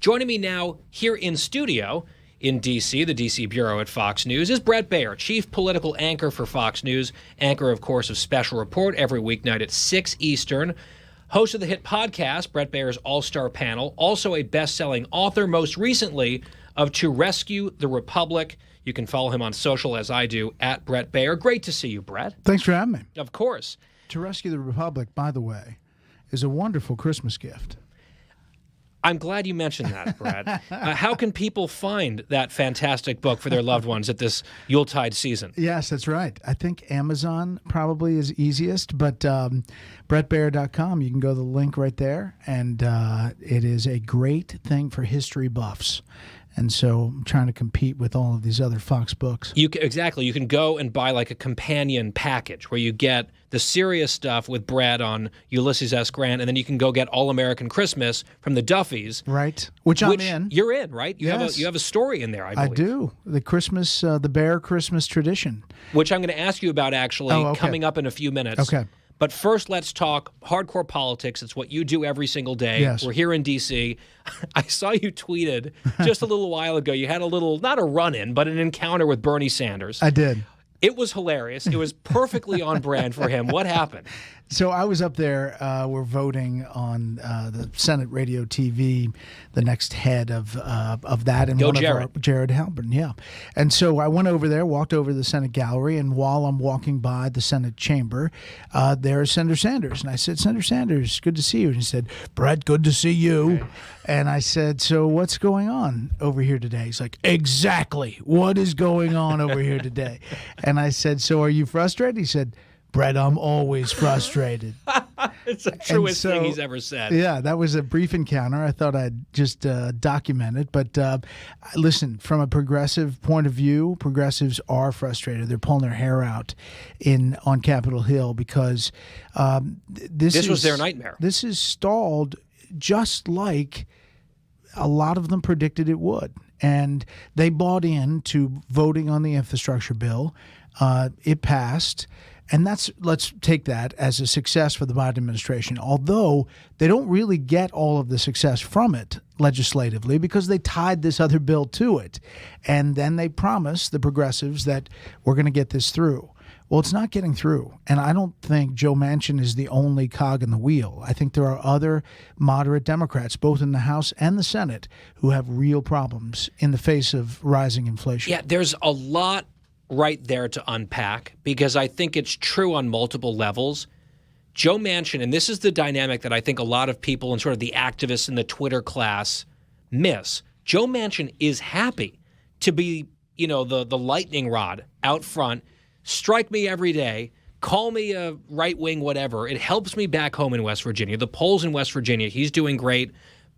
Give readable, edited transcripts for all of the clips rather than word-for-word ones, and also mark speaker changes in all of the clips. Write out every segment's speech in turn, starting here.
Speaker 1: Joining me now here in studio in D.C., the D.C. Bureau at Fox News, is Bret Baier, chief political anchor for Fox News, anchor, of course, of Special Report every weeknight at 6 Eastern, host of the hit podcast, Bret Baier's All-Star Panel, also a best-selling author, most recently of To Rescue the Republic. You can follow him on social, as I do, at Bret Baier. Great to see you, Bret.
Speaker 2: Thanks for having me.
Speaker 1: Of course.
Speaker 2: To Rescue the Republic, by the way, is a wonderful Christmas gift.
Speaker 1: I'm glad you mentioned that, Brad. How can people find that fantastic book for their loved ones at this Yuletide season?
Speaker 2: Yes, that's right. I think Amazon probably is easiest, but BretBaier.com, you can go to the link right there, and it is a great thing for history buffs. And so I'm trying to compete with all of these other Fox books.
Speaker 1: Exactly. You can go and buy like a companion package where you get the serious stuff with Brad on Ulysses S. Grant, and then you can go get All-American Christmas from the Duffys.
Speaker 2: Right. Which I'm in.
Speaker 1: You're in, right?
Speaker 2: Yes.
Speaker 1: You have a story in there, I believe.
Speaker 2: I do. The Christmas, the Bear Christmas tradition.
Speaker 1: Which I'm going to ask you about actually coming up in a few minutes.
Speaker 2: Okay.
Speaker 1: But first, let's talk hardcore politics. It's what you do every single day.
Speaker 2: Yes.
Speaker 1: We're here in D.C. I saw you tweeted just a little while ago. You had a little, not a run-in, but an encounter with Bernie Sanders.
Speaker 2: I did.
Speaker 1: It was hilarious. It was perfectly on brand for him. What happened?
Speaker 2: So I was up there. We're voting on the Senate Radio TV, the next head of that, and Jared Halpern, yeah. And so I went over there, walked over to the Senate gallery, and while I'm walking by the Senate chamber, there's Senator Sanders, and I said, "Senator Sanders, good to see you." And he said, "Brett, good to see you." Okay. And I said, "So what's going on over here today?" He's like, "Exactly, what is going on over here today?" And I said, "So are you frustrated?" He said, "Brett, I'm always frustrated."
Speaker 1: It's the truest thing he's ever said.
Speaker 2: Yeah, that was a brief encounter. I thought I'd just document it. But listen, from a progressive point of view, progressives are frustrated. They're pulling their hair out on Capitol Hill because this
Speaker 1: was their nightmare.
Speaker 2: This is stalled just like a lot of them predicted it would. And they bought into voting on the infrastructure bill. It passed. And let's take that as a success for the Biden administration, although they don't really get all of the success from it legislatively because they tied this other bill to it. And then they promised the progressives that we're going to get this through. Well, it's not getting through. And I don't think Joe Manchin is the only cog in the wheel. I think there are other moderate Democrats, both in the House and the Senate, who have real problems in the face of rising inflation.
Speaker 1: Yeah, there's a lot right there to unpack because I think it's true on multiple levels. Joe Manchin, and this is the dynamic that I think a lot of people and sort of the activists in the Twitter class miss. Joe Manchin is happy to be, the lightning rod out front. Strike me every day. Call me a right-wing whatever. It helps me back home in West Virginia. The polls in West Virginia, he's doing great.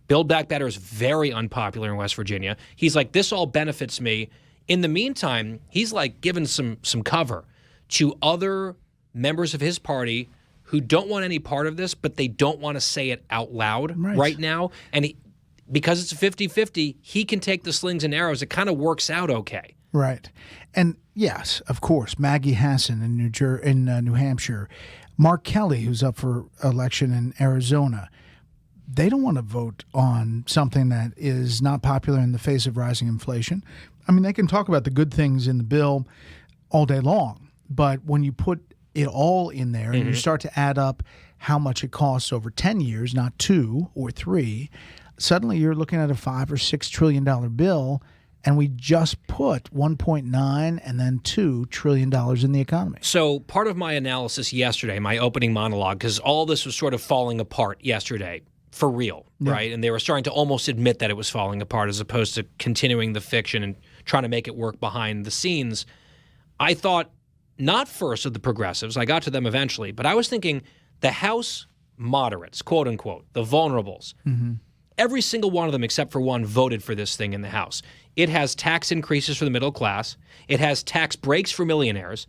Speaker 1: Build Back Better is very unpopular in West Virginia. He's like, this all benefits me. In the meantime, he's like giving some cover to other members of his party who don't want any part of this, but they don't want to say it out loud right now. And because it's a 50-50, he can take the slings and arrows. It kind of works out okay.
Speaker 2: Right. And yes, of course, Maggie Hassan in New Hampshire, Mark Kelly, who's up for election in Arizona, they don't want to vote on something that is not popular in the face of rising inflation. I mean, they can talk about the good things in the bill all day long, but when you put it all in there and you start to add up how much it costs over 10 years, not 2 or 3, suddenly you're looking at a $5 or $6 trillion bill, and we just put 1.9 and then $2 trillion in the economy.
Speaker 1: So part of my analysis yesterday, my opening monologue, because all this was sort of falling apart yesterday, for real, right? And they were starting to almost admit that it was falling apart as opposed to continuing the fiction and trying to make it work behind the scenes. I thought not first of the progressives. I got to them eventually. But I was thinking the House moderates, quote unquote, the vulnerables. Every single one of them except for one voted for this thing in the House. It has tax increases for the middle class. It has tax breaks for millionaires.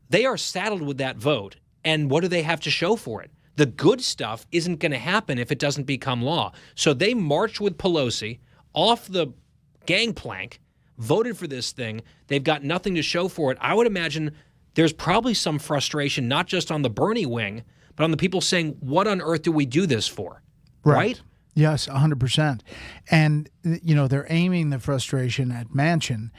Speaker 1: They are saddled with that vote. And what do they have to show for it? The good stuff isn't going to happen if it doesn't become law. So they marched with Pelosi off the gangplank, voted for this thing. They've got nothing to show for it. I would imagine there's probably some frustration, not just on the Bernie wing, but on the people saying, what on earth do we do this for? Right?
Speaker 2: Yes, 100%. And, they're aiming the frustration at Manchin.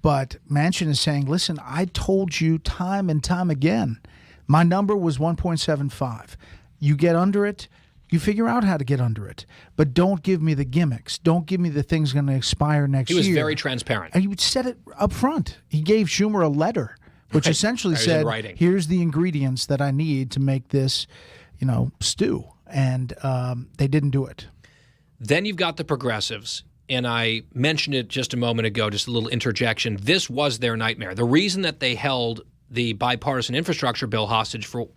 Speaker 2: But Manchin is saying, listen, I told you time and time again, my number was 1.75. You get under it, you figure out how to get under it. But don't give me the gimmicks. Don't give me the things going to expire next year.
Speaker 1: He was very transparent.
Speaker 2: And he said it up front. He gave Schumer a letter, which essentially said, here's the ingredients that I need to make this, stew. And they didn't do it.
Speaker 1: Then you've got the progressives. And I mentioned it just a moment ago, just a little interjection. This was their nightmare. The reason that they held the bipartisan infrastructure bill hostage for,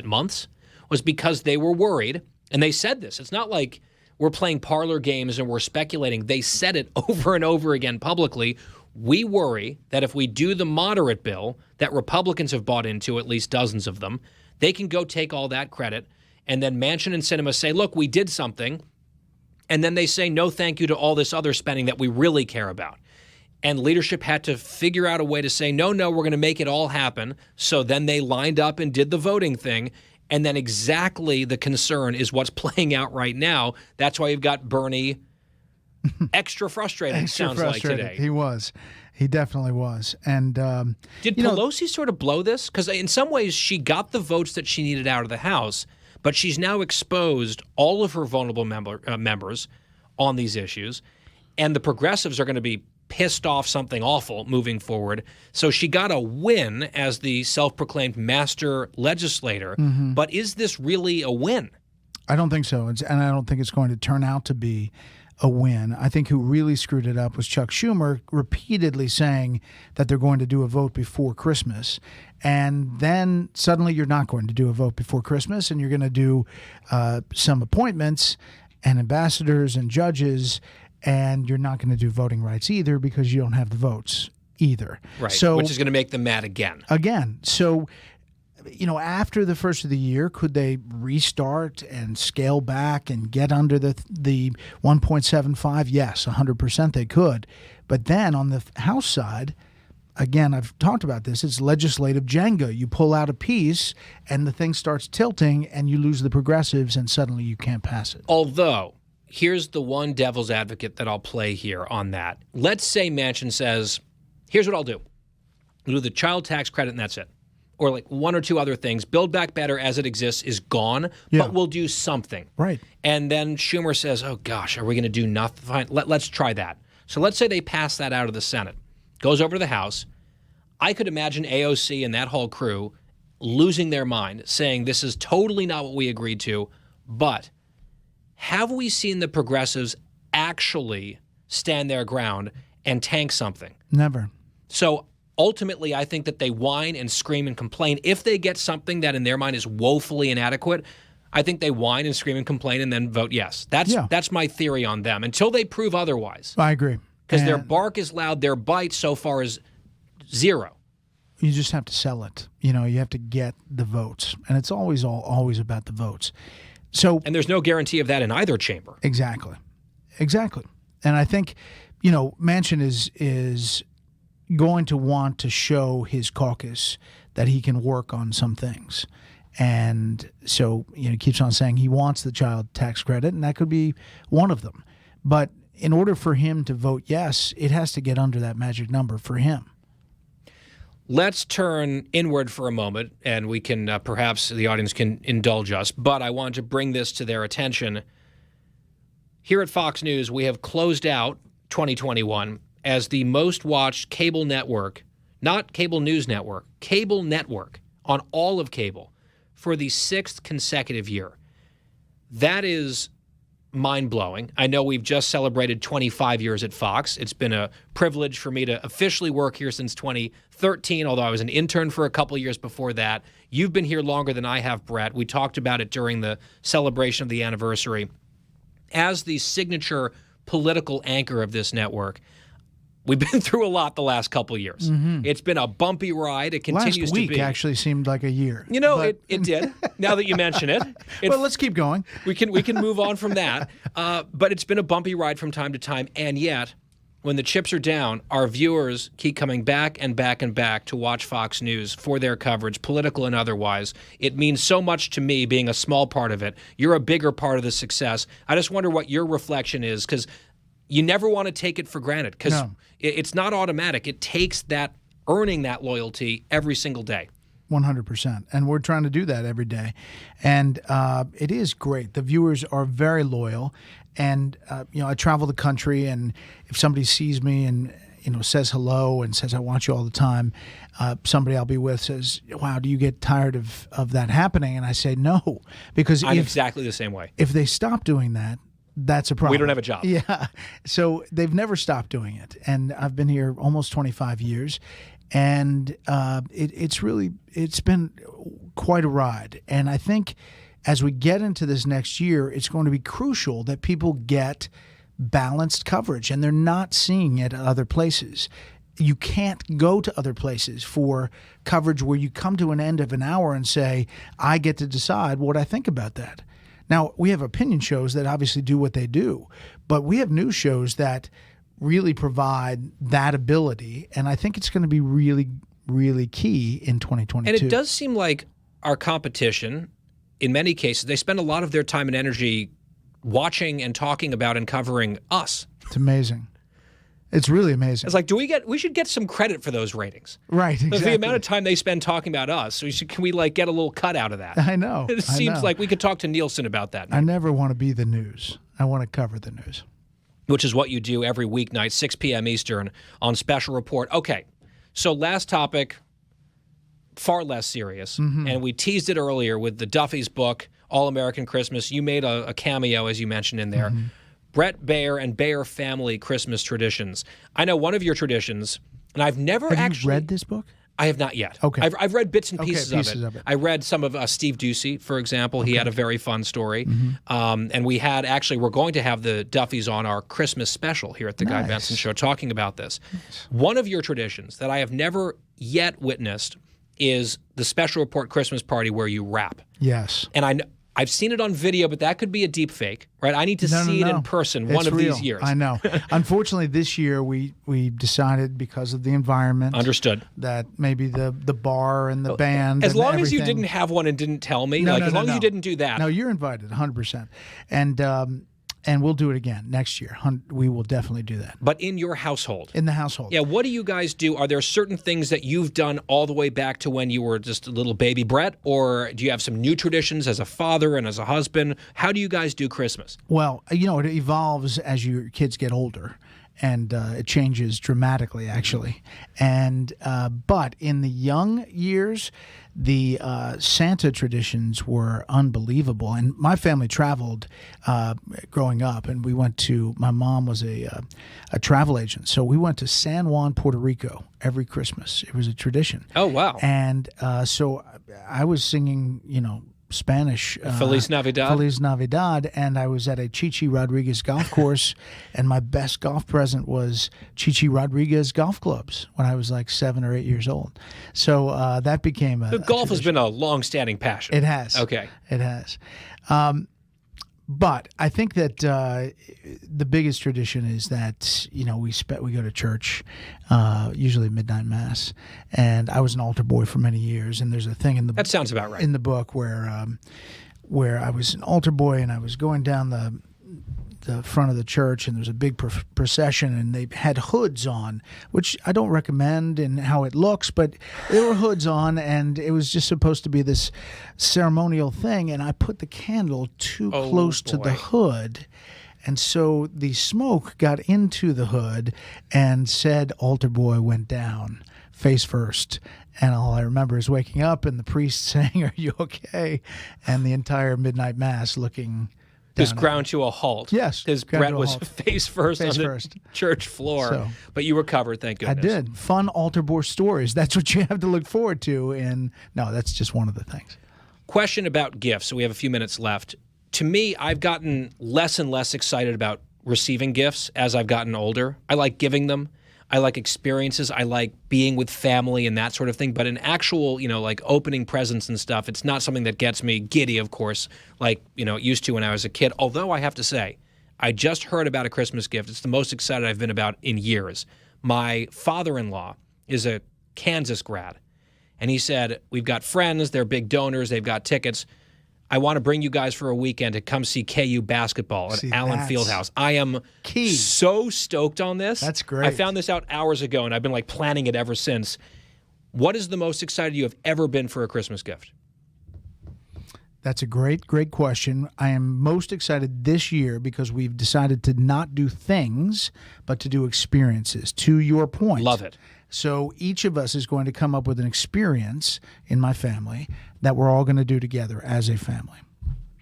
Speaker 1: months, was because they were worried. And they said this. It's not like we're playing parlor games and we're speculating. They said it over and over again publicly. We worry that if we do the moderate bill that Republicans have bought into, at least dozens of them, they can go take all that credit. And then Manchin and Sinema say, look, we did something. And then they say no thank you to all this other spending that we really care about. And leadership had to figure out a way to say, no, we're going to make it all happen. So then they lined up and did the voting thing. And then exactly the concern is what's playing out right now. That's why you've got Bernie extra frustrated, sounds like today.
Speaker 2: He was. He definitely was. And
Speaker 1: did Pelosi sort of blow this? Because in some ways she got the votes that she needed out of the House, but she's now exposed all of her vulnerable members on these issues, and the progressives are going to be pissed off something awful moving forward. So she got a win as the self-proclaimed master legislator, but is this really a win?
Speaker 2: I don't think so, and I don't think it's going to turn out to be a win. I think who really screwed it up was Chuck Schumer, repeatedly saying that they're going to do a vote before Christmas. And then suddenly you're not going to do a vote before Christmas, and you're going to do some appointments and ambassadors and judges, and you're not going to do voting rights either because you don't have the votes either.
Speaker 1: Right,
Speaker 2: so,
Speaker 1: which is going to make them mad again.
Speaker 2: So, after the first of the year, could they restart and scale back and get under the 1.75? Yes, 100% they could. But then on the House side, again, I've talked about this, it's legislative Jenga. You pull out a piece and the thing starts tilting and you lose the progressives and suddenly you can't pass it.
Speaker 1: Although, here's the one devil's advocate that I'll play here on that. Let's say Manchin says, here's what I'll do. I'll do the child tax credit and that's it. Or like one or two other things. Build Back Better as it exists is gone, but we'll do something.
Speaker 2: Right.
Speaker 1: And then Schumer says, oh gosh, are we going to do nothing? Fine, let's try that. So let's say they pass that out of the Senate. Goes over to the House. I could imagine AOC and that whole crew losing their mind, saying this is totally not what we agreed to. But have we seen the progressives actually stand their ground and tank something?
Speaker 2: Never.
Speaker 1: So ultimately, I think that they whine and scream and complain. If they get something that in their mind is woefully inadequate, I think they whine and scream and complain and then vote yes. That's my theory on them until they prove otherwise.
Speaker 2: I agree.
Speaker 1: Because their bark is loud, their bite so far is zero.
Speaker 2: You just have to sell it. You have to get the votes. And it's always about the votes.
Speaker 1: And there's no guarantee of that in either chamber.
Speaker 2: Exactly. And I think, Manchin is going to want to show his caucus that he can work on some things. And so, he keeps on saying he wants the child tax credit, and that could be one of them. But in order for him to vote yes, it has to get under that magic number for him.
Speaker 1: Let's turn inward for a moment, and we can perhaps the audience can indulge us, but I want to bring this to their attention. Here at Fox News, we have closed out 2021 as the most watched cable network, not cable news network, cable network on all of cable for the 6th consecutive year. That is mind-blowing. I know we've just celebrated 25 years at Fox. It's been a privilege for me to officially work here since 2013, although I was an intern for a couple of years before that. You've been here longer than I have, Bret. We talked about it during the celebration of the anniversary. As the signature political anchor of this network, we've been through a lot the last couple of years. It's been a bumpy ride. It continues to be.
Speaker 2: Last week actually seemed like a year.
Speaker 1: It did. Now that you mention it.
Speaker 2: Well, let's keep going.
Speaker 1: We can move on from that. But it's been a bumpy ride from time to time. And yet, when the chips are down, our viewers keep coming back and back and back to watch Fox News for their coverage, political and otherwise. It means so much to me being a small part of it. You're a bigger part of the success. I just wonder what your reflection is, because you never want to take it for granted, because it's not automatic. It takes that earning that loyalty every single day.
Speaker 2: 100%. And we're trying to do that every day. And it is great. The viewers are very loyal. And, I travel the country, and if somebody sees me and, says hello and says, I want you all the time, somebody I'll be with says, wow, do you get tired of that happening? And I say, no, because
Speaker 1: I'm exactly the same way.
Speaker 2: If they stop doing that, that's a problem.
Speaker 1: We don't have a job.
Speaker 2: Yeah. So they've never stopped doing it. And I've been here almost 25 years. And it's been quite a ride. And I think as we get into this next year, it's going to be crucial that people get balanced coverage, and they're not seeing it at other places. You can't go to other places for coverage where you come to an end of an hour and say, I get to decide what I think about that. Now, we have opinion shows that obviously do what they do, but we have news shows that really provide that ability, and I think it's going to be really, really key in 2022.
Speaker 1: And it does seem like our competition, in many cases, they spend a lot of their time and energy watching and talking about and covering us.
Speaker 2: It's amazing. It's really amazing.
Speaker 1: It's like, we should get some credit for those ratings.
Speaker 2: Right, exactly.
Speaker 1: The amount of time they spend talking about us, can we get a little cut out of that?
Speaker 2: I know.
Speaker 1: It seems like we could talk to Nielsen about that.
Speaker 2: I never want to be the news. I want to cover the news.
Speaker 1: Which is what you do every weeknight, 6 p.m. Eastern on Special Report. Okay, so last topic, far less serious, and we teased it earlier with the Duffy's book, All-American Christmas. You made a cameo, as you mentioned in there. Bret Baier and Baier family Christmas traditions. I know one of your traditions, and I've never
Speaker 2: Have you read this book?
Speaker 1: I have not yet.
Speaker 2: Okay.
Speaker 1: I've read bits and pieces of it. I read some of Steve Doocy, for example. He had a very fun story. And we're going to have the Duffys on our Christmas special here at the Guy Benson Show talking about this. One of your traditions that I have never yet witnessed is the Special Report Christmas party where you rap.
Speaker 2: Yes.
Speaker 1: And I've seen it on video, but that could be a deep fake, right? I need to see it in person one of these years.
Speaker 2: I know. Unfortunately, this year we decided, because of the environment,
Speaker 1: understood,
Speaker 2: that maybe the bar and the band.
Speaker 1: As long as you didn't have one and didn't tell me, as long as you didn't do that.
Speaker 2: No, you're invited, 100%. And we'll do it again next year. We will definitely do that.
Speaker 1: But in your household?
Speaker 2: In the household.
Speaker 1: Yeah, what do you guys do? Are there certain things that you've done all the way back to when you were just a little baby Bret? Or do you have some new traditions as a father and as a husband? How do you guys do Christmas?
Speaker 2: Well, it evolves as your kids get older. And it changes dramatically, actually. And but in the young years, the Santa traditions were unbelievable. And my family traveled growing up, and we went to. My mom was a travel agent, so we went to San Juan, Puerto Rico every Christmas. It was a tradition.
Speaker 1: Oh wow!
Speaker 2: And so I was singing, Spanish.
Speaker 1: Feliz Navidad.
Speaker 2: Feliz Navidad. And I was at a Chichi Rodriguez golf course, and my best golf present was Chichi Rodriguez golf clubs when I was like 7 or 8 years old. So that became a
Speaker 1: golf has been a long-standing passion.
Speaker 2: It has.
Speaker 1: Okay.
Speaker 2: It has. But I think that the biggest tradition is that we go to church, usually midnight mass, and I was an altar boy for many years. And there's a thing in the
Speaker 1: that sounds about right
Speaker 2: in the book where I was an altar boy and I was going down the front of the church, and there's a big procession, and they had hoods on, which I don't recommend in how it looks, but there were hoods on, and it was just supposed to be this ceremonial thing, and I put the candle too close to the hood, and so the smoke got into the hood and said altar boy went down face first. And all I remember is waking up and the priest saying, "Are you okay?" And the entire midnight mass looking
Speaker 1: just ground to a halt.
Speaker 2: Yes.
Speaker 1: Because Bret was face first on the church floor. But you recovered, thank goodness.
Speaker 2: I did. Fun altar boy stories. That's what you have to look forward to. And no, that's just one of the things.
Speaker 1: Question about gifts. We have a few minutes left. To me, I've gotten less and less excited about receiving gifts as I've gotten older. I like giving them. I like experiences. I like being with family and that sort of thing. But in actual, like opening presents and stuff, it's not something that gets me giddy, of course, like, it used to when I was a kid. Although I have to say, I just heard about a Christmas gift. It's the most excited I've been about in years. My father-in-law is a Kansas grad, and he said, we've got friends, they're big donors, they've got tickets. I want to bring you guys for a weekend to come see KU basketball at Allen Fieldhouse. I am so stoked on this.
Speaker 2: That's great.
Speaker 1: I found this out hours ago, and I've been like planning it ever since. What is the most excited you have ever been for a Christmas gift?
Speaker 2: That's a great question. I am most excited this year because we've decided to not do things, but to do experiences, to your point.
Speaker 1: Love it.
Speaker 2: So each of us is going to come up with an experience in my family that we're all going to do together as a family.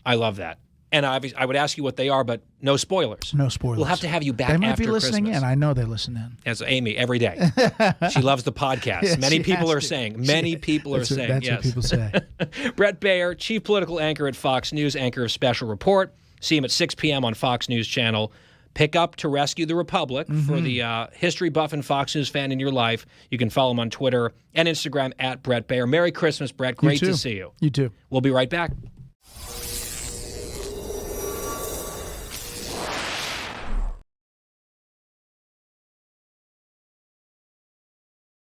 Speaker 1: I love that. And I would ask you what they are, but no spoilers.
Speaker 2: No spoilers.
Speaker 1: We'll have to have you back
Speaker 2: after
Speaker 1: Christmas.
Speaker 2: They might be listening in. I know they listen in.
Speaker 1: As Amy, every day. She loves the podcast.
Speaker 2: Yes,
Speaker 1: Many people are saying.
Speaker 2: That's what people say.
Speaker 1: Bret Baier, chief political anchor at Fox News, anchor of Special Report. See him at 6 p.m. on Fox News Channel. Pick up To Rescue the Republic for the history buff and Fox News fan in your life. You can follow him on Twitter and Instagram at Bret Baier. Merry Christmas, Bret. Great to see you.
Speaker 2: You too.
Speaker 1: We'll be right back.